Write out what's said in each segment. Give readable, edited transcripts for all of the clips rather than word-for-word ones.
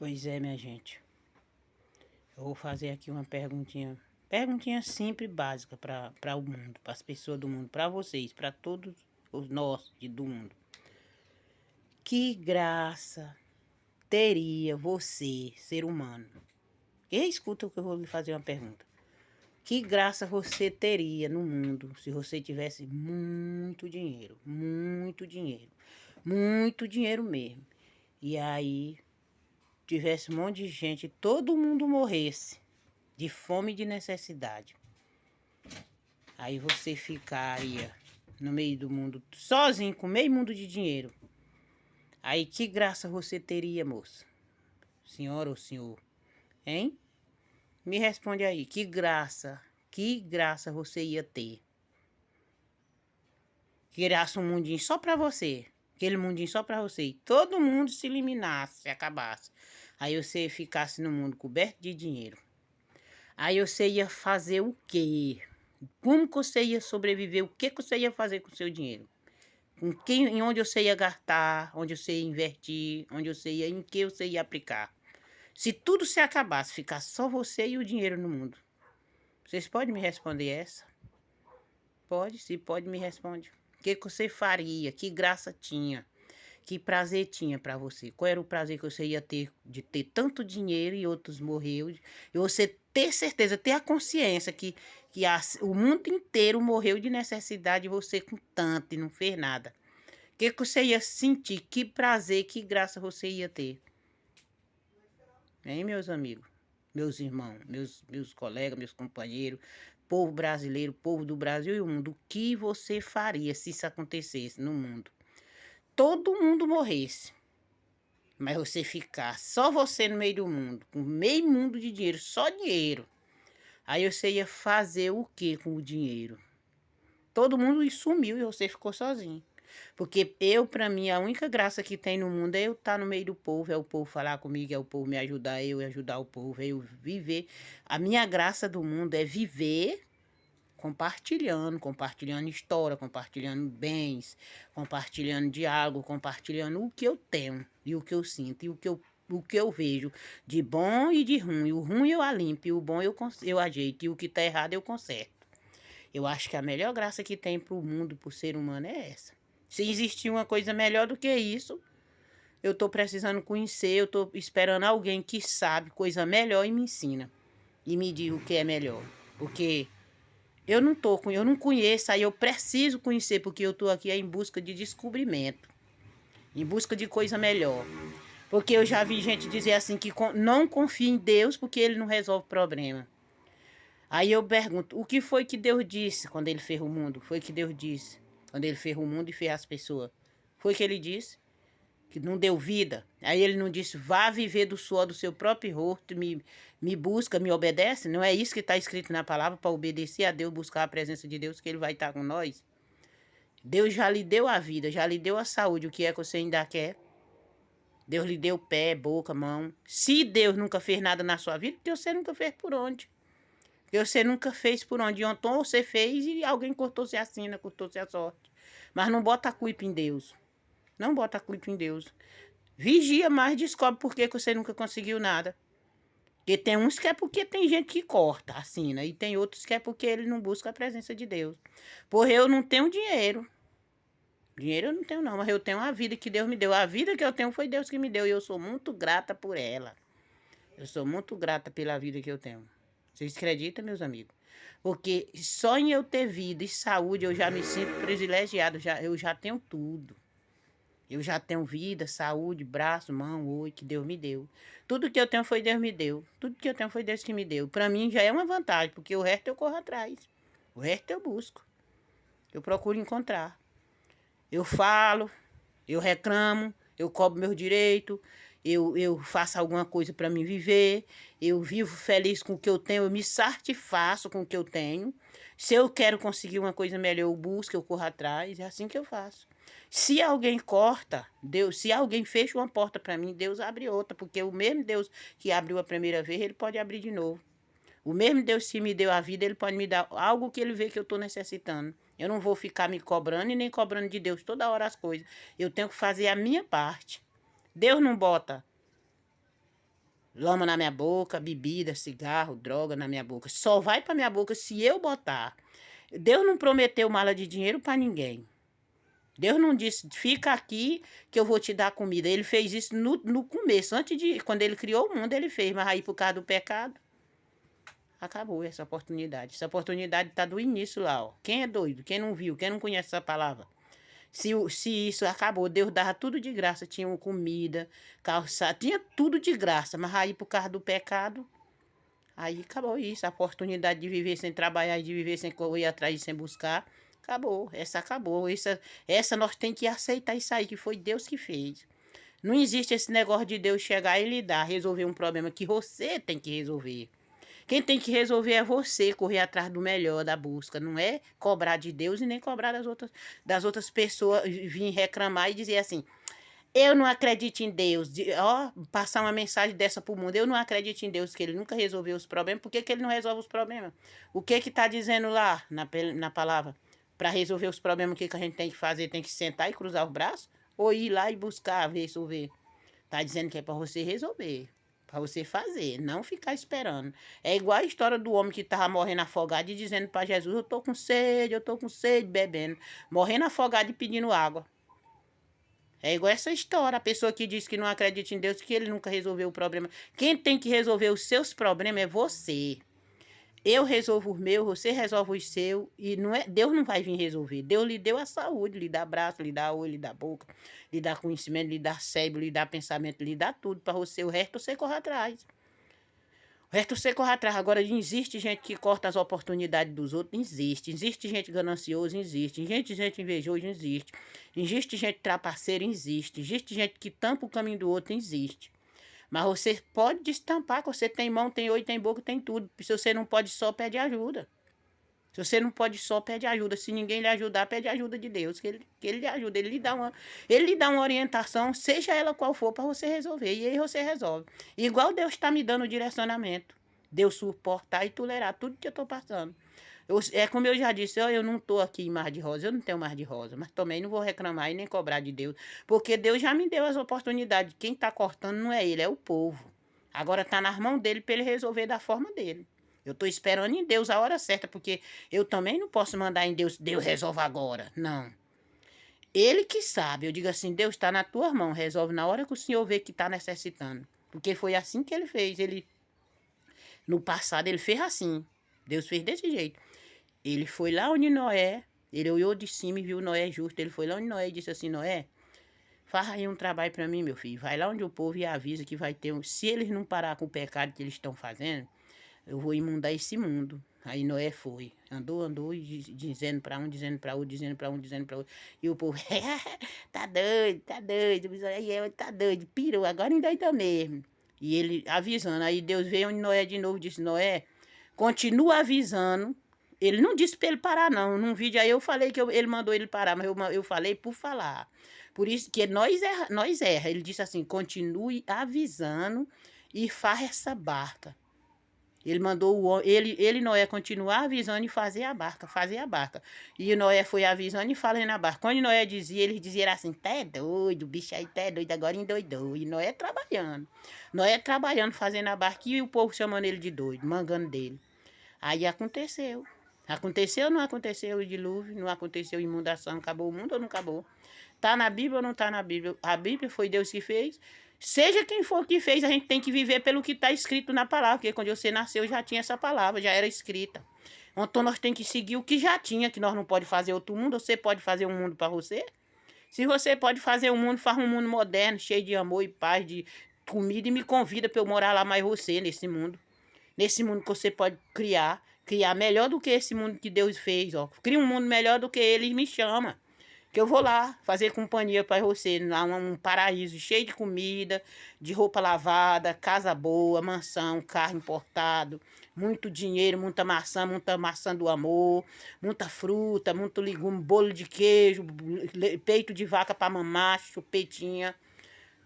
Pois é, minha gente. Eu vou fazer aqui uma perguntinha. Perguntinha simples e básica para o mundo, para as pessoas do mundo, para vocês, para todos os nós do mundo. Que graça teria você, ser humano? E escuta o que eu vou lhe fazer uma pergunta. Que graça você teria no mundo se você tivesse muito dinheiro, muito dinheiro, muito dinheiro mesmo? E aí tivesse um monte de gente, todo mundo morresse de fome e de necessidade. Aí você ficaria no meio do mundo sozinho, com meio mundo de dinheiro. Aí que graça você teria, moça? Senhora ou senhor? Hein? Me responde aí, que graça você ia ter? Criasse um mundinho só pra você. Aquele mundinho só pra você. E todo mundo se eliminasse, se acabasse. Aí você ficasse no mundo coberto de dinheiro. Aí você ia fazer o quê? Como que você ia sobreviver? O que você ia fazer com o seu dinheiro? Em onde você ia gastar? Onde você ia investir? Em que você ia aplicar? Se tudo se acabasse, ficar só você e o dinheiro no mundo. Vocês podem me responder essa? Pode, se pode, me responde. O que você faria? Que graça tinha? Que prazer tinha para você? Qual era o prazer que você ia ter de ter tanto dinheiro e outros morreu? E você ter certeza, ter a consciência que o mundo inteiro morreu de necessidade e você com tanto e não fez nada. O que você ia sentir? Que prazer, que graça você ia ter? Hein, meus amigos? Meus irmãos, meus colegas, meus companheiros, povo brasileiro, povo do Brasil e o mundo. O que você faria se isso acontecesse no mundo? Todo mundo morresse, mas você ficar só você no meio do mundo, com meio mundo de dinheiro, só dinheiro. Aí você ia fazer o que com o dinheiro? Todo mundo sumiu e você ficou sozinho. Porque para mim, a única graça que tem no mundo é eu estar no meio do povo, é o povo falar comigo, é o povo me ajudar, eu ajudar o povo, é eu viver. A minha graça do mundo é viver compartilhando história, compartilhando bens, compartilhando diálogo, compartilhando o que eu tenho e o que eu sinto e o que eu vejo de bom e de ruim. O ruim eu alimpo e o bom eu ajeito e o que está errado eu conserto. Eu acho que a melhor graça que tem para o mundo, para o ser humano é essa. Se existir uma coisa melhor do que isso, eu estou precisando conhecer, eu estou esperando alguém que sabe coisa melhor e me ensina. E me diga o que é melhor. Porque eu não conheço, aí eu preciso conhecer, porque eu estou aqui em busca de descobrimento, em busca de coisa melhor. Porque eu já vi gente dizer assim que não confia em Deus porque ele não resolve problema. Aí eu pergunto, o que foi que Deus disse quando ele fez o mundo? Foi que Deus disse quando ele fez o mundo e fez as pessoas? Foi que ele disse que não deu vida. Aí ele não disse, vá viver do suor do seu próprio rosto, me busca, me obedece. Não é isso que está escrito na palavra, para obedecer a Deus, buscar a presença de Deus, que ele vai estar com nós. Deus já lhe deu a vida, já lhe deu a saúde, o que é que você ainda quer? Deus lhe deu pé, boca, mão. Se Deus nunca fez nada na sua vida, porque você nunca fez por onde? Porque você nunca fez por onde. Ontem você fez e alguém cortou-se a sina, cortou-se a sorte. Mas não bota a culpa em Deus. Não bota a culpa em Deus. Vigia mais, descobre por que você nunca conseguiu nada. Porque tem uns que é porque tem gente que corta a sina. E tem outros que é porque ele não busca a presença de Deus. Porque eu não tenho dinheiro. Dinheiro eu não tenho não, mas eu tenho a vida que Deus me deu. A vida que eu tenho foi Deus que me deu e eu sou muito grata por ela. Eu sou muito grata pela vida que eu tenho. Vocês acreditam, meus amigos? Porque só em eu ter vida e saúde eu já me sinto privilegiado. Eu já tenho tudo. Eu já tenho vida, saúde, braço, mão, olho, que Deus me deu. Tudo que eu tenho foi Deus me deu. Tudo que eu tenho foi Deus que me deu. Para mim já é uma vantagem, porque o resto eu corro atrás. O resto eu busco. Eu procuro encontrar. Eu falo, eu reclamo, eu cobro meus direitos, eu faço alguma coisa para me viver, eu vivo feliz com o que eu tenho, eu me satisfaço com o que eu tenho. Se eu quero conseguir uma coisa melhor, eu busco, eu corro atrás, é assim que eu faço. Se alguém corta, Deus, se alguém fecha uma porta para mim, Deus abre outra, porque o mesmo Deus que abriu a primeira vez, ele pode abrir de novo. O mesmo Deus que me deu a vida, ele pode me dar algo que ele vê que eu estou necessitando. Eu não vou ficar me cobrando e nem cobrando de Deus toda hora as coisas. Eu tenho que fazer a minha parte. Deus não bota Lama na minha boca, bebida, cigarro, droga na minha boca. Só vai pra minha boca se eu botar. Deus não prometeu mala de dinheiro pra ninguém. Deus não disse, fica aqui que eu vou te dar comida. Ele fez isso no começo, antes de, quando ele criou o mundo, ele fez. Mas aí por causa do pecado, acabou essa oportunidade. Essa oportunidade tá do início lá, ó. Quem é doido, quem não viu, quem não conhece essa palavra. Se isso acabou, Deus dava tudo de graça. Tinha comida, calçado, tinha tudo de graça. Mas aí por causa do pecado, aí acabou isso. A oportunidade de viver sem trabalhar e de viver sem correr atrás e sem buscar. Acabou, essa acabou. Essa nós temos que aceitar isso aí, que foi Deus que fez. Não existe esse negócio de Deus chegar e lhe dar, resolver um problema que você tem que resolver. Quem tem que resolver é você, correr atrás do melhor, da busca. Não é cobrar de Deus e nem cobrar das outras pessoas, vir reclamar e dizer assim, eu não acredito em Deus. Passar uma mensagem dessa pro mundo. Eu não acredito em Deus, que ele nunca resolveu os problemas. Por que ele não resolve os problemas? O que tá dizendo lá na palavra? Para resolver os problemas, o que a gente tem que fazer? Tem que sentar e cruzar os braços? Ou ir lá e buscar resolver? Tá dizendo que é para você resolver. Para você fazer, não ficar esperando. É igual a história do homem que tava morrendo afogado e dizendo para Jesus, eu tô com sede, bebendo. Morrendo afogado e pedindo água. É igual essa história, a pessoa que diz que não acredita em Deus, que ele nunca resolveu o problema. Quem tem que resolver os seus problemas é você. Eu resolvo os meus, você resolve os seus, e não é, Deus não vai vir resolver. Deus lhe deu a saúde, lhe dá braço, lhe dá olho, lhe dá boca, lhe dá conhecimento, lhe dá cérebro, lhe dá pensamento, lhe dá tudo para você. O resto você corre atrás. O resto você corre atrás. Agora, existe gente que corta as oportunidades dos outros? Existe. Existe gente gananciosa? Existe. Gente invejosa? Existe. Existe gente trapaceira? Existe. Existe gente que tampa o caminho do outro? Existe. Mas você pode destampar que você tem mão, tem olho, tem boca, tem tudo. Se você não pode só, pede ajuda. Se você não pode só, pede ajuda. Se ninguém lhe ajudar, pede ajuda de Deus, que ele lhe ajuda. Ele lhe dá uma orientação, seja ela qual for, para você resolver. E aí você resolve. Igual Deus está me dando o direcionamento. Deus suportar e tolerar tudo que eu estou passando. É como eu já disse, eu não estou aqui em Mar de Rosa, eu não tenho Mar de Rosa, mas também não vou reclamar e nem cobrar de Deus, porque Deus já me deu as oportunidades. Quem está cortando não é ele, é o povo. Agora está nas mãos dele para ele resolver da forma dele. Eu estou esperando em Deus a hora certa, porque eu também não posso mandar em Deus, Deus resolva agora. Não. Ele que sabe. Eu digo assim, Deus está na tua mão, resolve na hora que o Senhor vê que está necessitando. Porque foi assim que ele fez. No passado, ele fez assim. Deus fez desse jeito. Ele foi lá onde Noé, ele olhou de cima e viu Noé justo. Ele foi lá onde Noé e disse assim, Noé, faz aí um trabalho para mim, meu filho. Vai lá onde o povo e avisa que vai ter se eles não parar com o pecado que eles estão fazendo, eu vou imundar esse mundo. Aí Noé foi, andou, dizendo para um, dizendo para outro, dizendo para um, dizendo para outro. E o povo, tá doido, tá doido, pirou, agora endoidou mesmo. E ele avisando, aí Deus veio onde Noé de novo, disse, Noé, continua avisando. Ele não disse para ele parar, não. Num vídeo aí eu falei que ele mandou ele parar, mas eu falei por falar. Por isso que nós erra. Ele disse assim, continue avisando e faça essa barca. Ele mandou ele Noé continuar avisando e fazer a barca. E Noé foi avisando e falando na barca. Quando Noé dizia, eles diziam assim, tá é doido, o bicho aí tá é doido, agora endoidou. E Noé trabalhando. Noé trabalhando, fazendo a barca e o povo chamando ele de doido, mangando dele. Aí aconteceu. Aconteceu ou não aconteceu o dilúvio? Não aconteceu a inundação? Acabou o mundo ou não acabou? Tá na Bíblia ou não tá na Bíblia? A Bíblia foi Deus que fez. Seja quem for que fez, a gente tem que viver pelo que está escrito na palavra, porque quando você nasceu já tinha essa palavra, já era escrita. Então nós temos que seguir o que já tinha, que nós não pode fazer outro mundo. Você pode fazer um mundo para você? Se você pode fazer um mundo, faz um mundo moderno, cheio de amor e paz, de comida, e me convida para eu morar lá mais você, nesse mundo. Nesse mundo que você pode criar melhor do que esse mundo que Deus fez, ó. Cria um mundo melhor do que ele e me chama. Que eu vou lá fazer companhia para você, lá um paraíso cheio de comida, de roupa lavada, casa boa, mansão, carro importado, muito dinheiro, muita maçã do amor, muita fruta, muito legume, bolo de queijo, peito de vaca para mamar, chupetinha,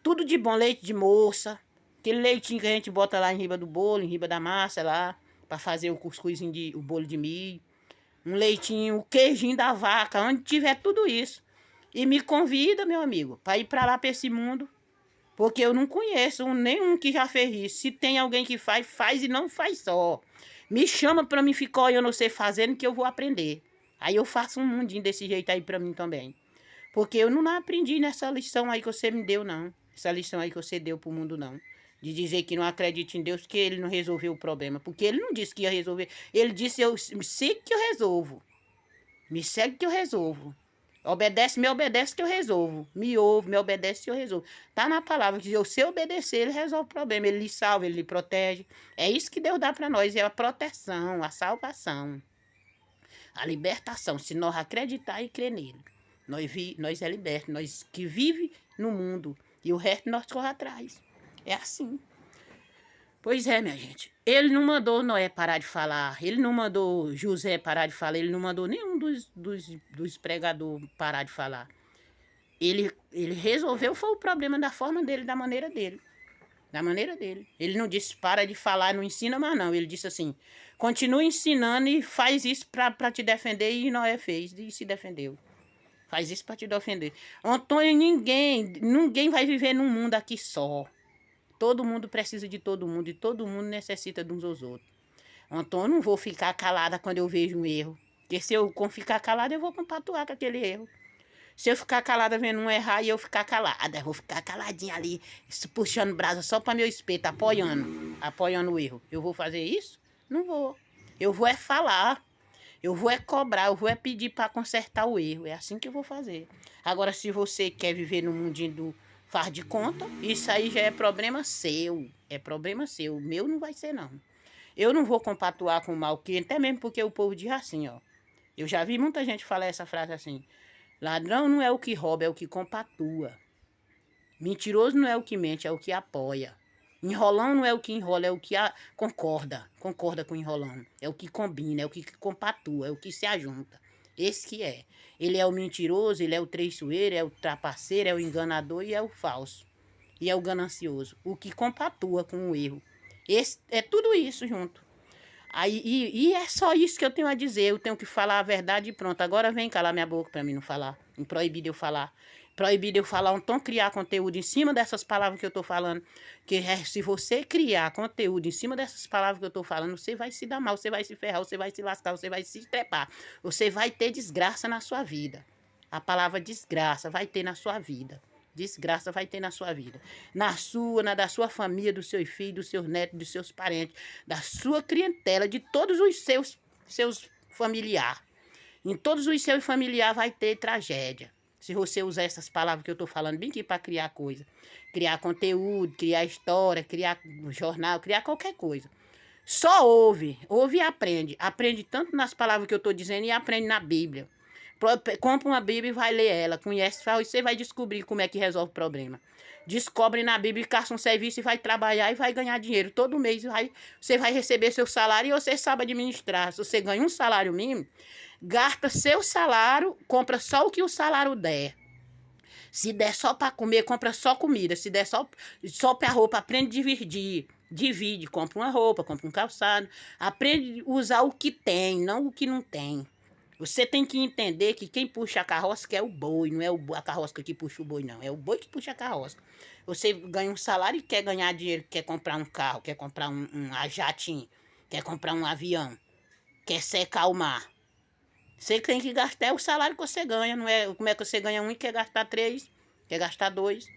tudo de bom, leite de moça, aquele leitinho que a gente bota lá em riba do bolo, em riba da massa lá, para fazer o cuscuzinho o bolo de milho. Um leitinho, o queijinho da vaca, onde tiver tudo isso. E me convida, meu amigo, para ir para lá, para esse mundo. Porque eu não conheço nenhum que já fez isso. Se tem alguém que faz, faz e não faz só. Me chama pra mim ficar olhando você fazendo que eu vou aprender. Aí eu faço um mundinho desse jeito aí pra mim também. Porque eu não aprendi nessa lição aí que você me deu, não. Essa lição aí que você deu pro mundo, não. De dizer que não acredita em Deus, que ele não resolveu o problema. Porque ele não disse que ia resolver. Ele disse, eu sei que eu resolvo. Me segue que eu resolvo. Obedece, me obedece que eu resolvo. Me ouve, me obedece que eu resolvo. Tá na palavra que se você obedecer, ele resolve o problema. Ele lhe salva, ele lhe protege. É isso que Deus dá para nós, é a proteção, a salvação, a libertação. Se nós acreditar e crer nele, nós é liberto. Nós que vive no mundo e o resto nós corre atrás. É assim. Pois é, minha gente. Ele não mandou Noé parar de falar, ele não mandou José parar de falar, ele não mandou nenhum dos pregadores parar de falar. Ele resolveu, foi o problema da forma dele, da maneira dele. Da maneira dele. Ele não disse para de falar, não ensina mais não. Ele disse assim, continua ensinando e faz isso para te defender. E Noé fez e se defendeu. Faz isso para te defender. Antônio, ninguém vai viver num mundo aqui só. Todo mundo precisa de todo mundo e todo mundo necessita de uns aos outros. Então, eu não vou ficar calada quando eu vejo um erro. Porque se eu ficar calada, eu vou compactuar com aquele erro. Se eu ficar calada vendo um errar e eu ficar calada, eu vou ficar caladinha ali, puxando brasa só para meu espeto, apoiando o erro. Eu vou fazer isso? Não vou. Eu vou é falar. Eu vou é cobrar, eu vou é pedir para consertar o erro. É assim que eu vou fazer. Agora, se você quer viver no mundinho do faz de conta, isso aí já é problema seu. É problema seu. O meu não vai ser, não. Eu não vou compactuar com o mal, que até mesmo porque o povo diz assim, ó. Eu já vi muita gente falar essa frase assim. Ladrão não é o que rouba, é o que compactua. Mentiroso não é o que mente, é o que apoia. Enrolão não é o que enrola, é o que concorda. Concorda com enrolão. É o que combina, é o que compactua, é o que se ajunta. Esse que é. Ele é o mentiroso, ele é o traiçoeiro, é o trapaceiro, é o enganador e é o falso. E é o ganancioso. O que compactua com o erro. Esse, é tudo isso junto. Aí, e é só isso que eu tenho a dizer. Eu tenho que falar a verdade e pronto. Agora vem calar minha boca para mim não falar. Proibido eu falar. Proibido eu falar, então criar conteúdo em cima dessas palavras que eu tô falando. Que se você criar conteúdo em cima dessas palavras que eu tô falando, você vai se dar mal, você vai se ferrar, você vai se lascar, você vai se trepar. Você vai ter desgraça na sua vida. A palavra desgraça vai ter na sua vida. Desgraça vai ter na sua vida. Na sua, na da sua família, dos seus filhos, dos seus netos, dos seus parentes, da sua clientela, de todos os seus familiares. Em todos os seus familiares vai ter tragédia. Se você usar essas palavras que eu estou falando bem aqui para criar coisa. Criar conteúdo, criar história, criar jornal, criar qualquer coisa. Só ouve e aprende. Aprende tanto nas palavras que eu estou dizendo e aprende na Bíblia. Compra uma Bíblia e vai ler ela. Conhece, e você vai descobrir como é que resolve o problema. Descobre na Bíblia, caça um serviço e vai trabalhar e vai ganhar dinheiro. Todo mês você vai receber seu salário e você sabe administrar. Se você ganha um salário mínimo, gasta seu salário, compra só o que o salário der. Se der só para comer, compra só comida. Se der só para roupa, aprende a dividir. Divide, compra uma roupa, compra um calçado. Aprende a usar o que tem, não o que não tem. Você tem que entender que quem puxa a carroça que é o boi, não é a carroça que puxa o boi, não. É o boi que puxa a carroça. Você ganha um salário e quer ganhar dinheiro, quer comprar um carro, quer comprar um jatinho, quer comprar um avião, quer secar o mar. Você tem que gastar o salário que você ganha, não é? Como é que você ganha um e quer gastar 3, quer gastar 2?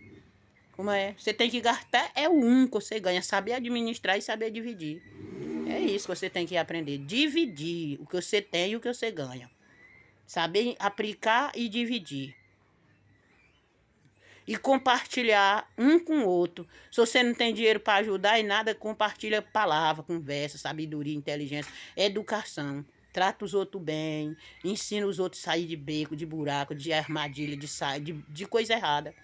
Como é? Você tem que gastar é o 1 que você ganha, saber administrar e saber dividir. É isso que você tem que aprender, dividir o que você tem e o que você ganha. Saber aplicar e dividir. E compartilhar um com o outro. Se você não tem dinheiro para ajudar em nada, compartilha palavra, conversa, sabedoria, inteligência, educação. Trata os outros bem, ensina os outros a sair de beco, de buraco, de armadilha, de coisa errada.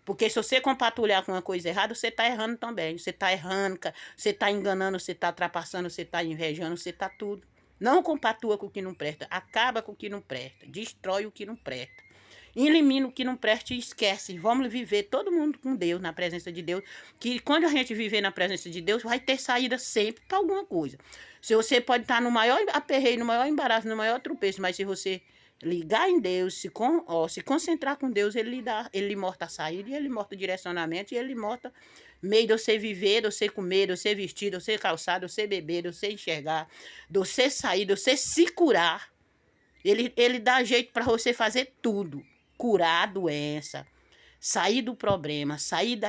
Porque se você compartilhar com uma coisa errada, você está errando também. Você está errando, você está enganando, você está ultrapassando, você está invejando, você está tudo. Não compactua com o que não presta, acaba com o que não presta, destrói o que não presta. Elimina o que não presta e esquece. Vamos viver todo mundo com Deus, na presença de Deus. Que quando a gente viver na presença de Deus, vai ter saída sempre para alguma coisa. Se você pode estar no maior aperreio, no maior embaraço, no maior tropeço, mas se você ligar em Deus, se concentrar com Deus, ele lhe mostra a saída, e ele mostra o direcionamento, e ele mostra meio de você viver, de você comer, de você vestir, de você calçar, de você beber, de você enxergar, de você sair, de você se curar. Ele dá jeito para você fazer tudo. Curar a doença, sair do problema, sair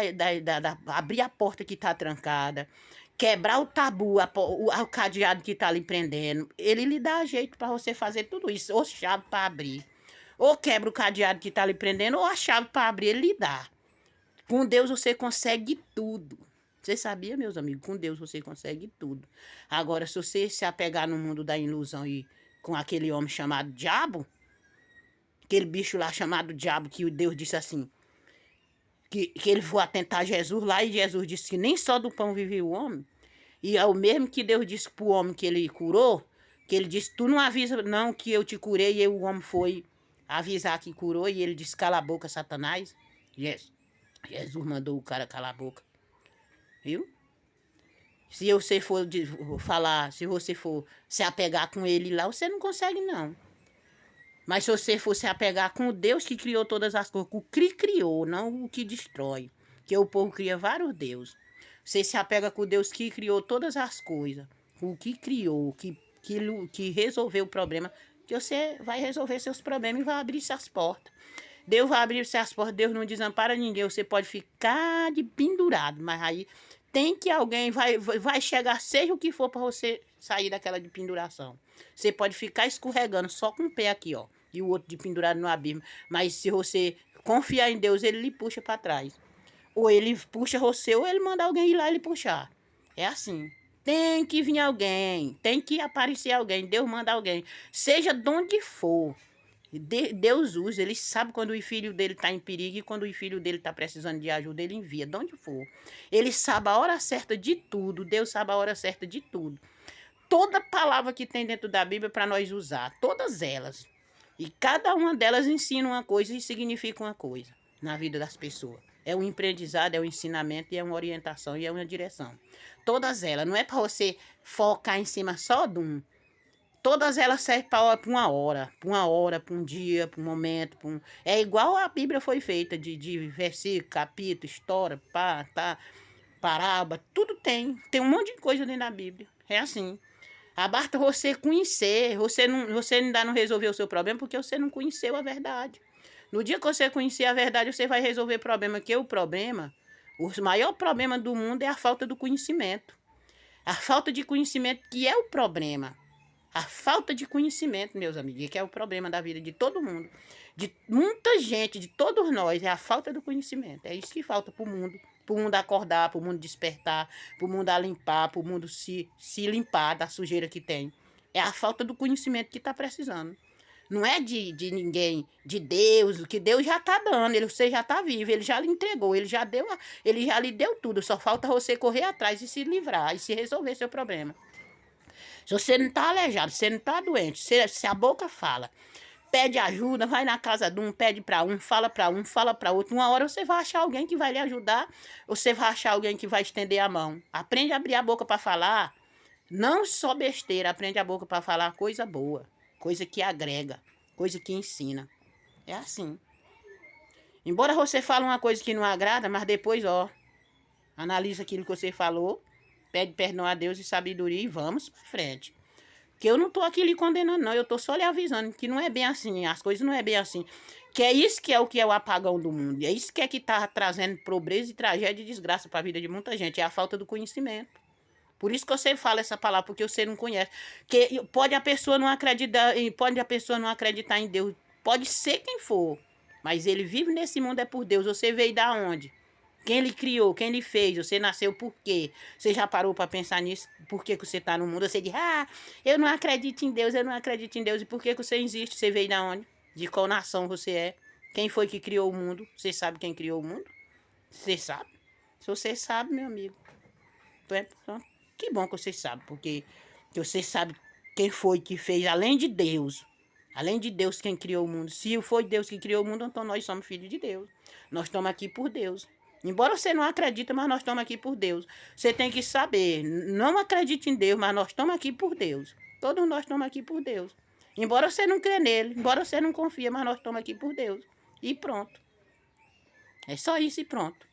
abrir a porta que está trancada, quebrar o tabu, o cadeado que está lhe prendendo. Ele lhe dá jeito para você fazer tudo isso, ou chave para abrir. Ou quebra o cadeado que está lhe prendendo, ou a chave para abrir ele lhe dá. Com Deus você consegue tudo. Você sabia, meus amigos? Com Deus você consegue tudo. Agora, se você se apegar no mundo da ilusão e com aquele homem chamado diabo, aquele bicho lá chamado diabo, que Deus disse assim, que ele foi atentar Jesus lá, e Jesus disse que nem só do pão vive o homem. E é o mesmo que Deus disse para o homem que ele curou, que ele disse, tu não avisa não que eu te curei, e o homem foi avisar que curou, e ele disse, cala a boca, Satanás. Jesus mandou o cara calar a boca. Viu? Se você for falar, se você for se apegar com ele lá, você não consegue não. Mas se você for se apegar com o Deus que criou todas as coisas, o que criou, não o que destrói. Que o povo cria vários deuses. Você se apega com o Deus que criou todas as coisas, o que criou, que resolveu o problema, que você vai resolver seus problemas e vai abrir suas portas. Deus vai abrir suas portas, Deus não desampara ninguém, você pode ficar de pendurado, mas aí tem que alguém vai chegar, seja o que for, para você sair daquela de penduração. Você pode ficar escorregando só com o pé aqui, ó, e o outro de pendurado no abismo, mas se você confiar em Deus, ele lhe puxa para trás. Ou ele puxa você, ou ele manda alguém ir lá e lhe puxar. É assim. Tem que vir alguém, tem que aparecer alguém, Deus manda alguém, seja de onde for. Deus usa, ele sabe quando o filho dele está em perigo e quando o filho dele está precisando de ajuda, ele envia, de onde for. Ele sabe a hora certa de tudo, Deus sabe a hora certa de tudo. Toda palavra que tem dentro da Bíblia é para nós usar, todas elas. E cada uma delas ensina uma coisa e significa uma coisa na vida das pessoas. É um aprendizado, é um ensinamento, e é uma orientação, e é uma direção. Todas elas, não é para você focar em cima só de um. Todas elas servem para uma hora, para um dia, para um momento. É igual a Bíblia foi feita, de versículo, capítulo, história, parábola, tudo tem. Tem um monte de coisa dentro da Bíblia. É assim. Basta você conhecer, você ainda não resolveu o seu problema porque você não conheceu a verdade. No dia que você conhecer a verdade, você vai resolver o problema, que o maior problema do mundo é a falta do conhecimento. A falta de conhecimento que é o problema. A falta de conhecimento, meus amigos, que é o problema da vida de todo mundo. De muita gente, de todos nós, é a falta do conhecimento. É isso que falta para o mundo. Para o mundo acordar, para o mundo despertar, para o mundo limpar, para o mundo se limpar da sujeira que tem. É a falta do conhecimento que está precisando. Não é de ninguém, de Deus, o que Deus já está dando, você já está vivo, ele já lhe entregou, ele já lhe deu tudo, só falta você correr atrás e se livrar e se resolver seu problema. Se você não está aleijado, se você não está doente, se a boca fala, pede ajuda, vai na casa de um, pede para um, fala para outro. Uma hora você vai achar alguém que vai lhe ajudar, você vai achar alguém que vai estender a mão. Aprende a abrir a boca para falar, não só besteira, aprende a boca para falar coisa boa, coisa que agrega, coisa que ensina. É assim. Embora você fale uma coisa que não agrada, mas depois, analisa aquilo que você falou, pede perdão a Deus e sabedoria e vamos para frente. Que eu não estou aqui lhe condenando, não. Eu estou só lhe avisando que não é bem assim. As coisas não é bem assim. Que é isso que é o apagão do mundo. É isso que está trazendo pobreza e tragédia e desgraça para a vida de muita gente. É a falta do conhecimento. Por isso que você fala essa palavra, porque você não conhece. Que pode a pessoa não acreditar em Deus. Pode ser quem for. Mas ele vive nesse mundo é por Deus. Você veio da onde? Quem ele criou, quem ele fez, você nasceu por quê? Você já parou para pensar nisso? Por que você está no mundo? Você diz, eu não acredito em Deus, eu não acredito em Deus. E por que você existe? Você veio da onde? De qual nação você é? Quem foi que criou o mundo? Você sabe quem criou o mundo? Você sabe? Se você sabe, meu amigo, então, que bom que você sabe, porque você sabe quem foi que fez, além de Deus. Além de Deus, quem criou o mundo. Se foi Deus que criou o mundo, então nós somos filhos de Deus. Nós estamos aqui por Deus. Embora você não acredite, mas nós estamos aqui por Deus. Você tem que saber, não acredite em Deus, mas nós estamos aqui por Deus. Todos nós estamos aqui por Deus. Embora você não crê nele, embora você não confia, mas nós estamos aqui por Deus. E pronto. É só isso e pronto.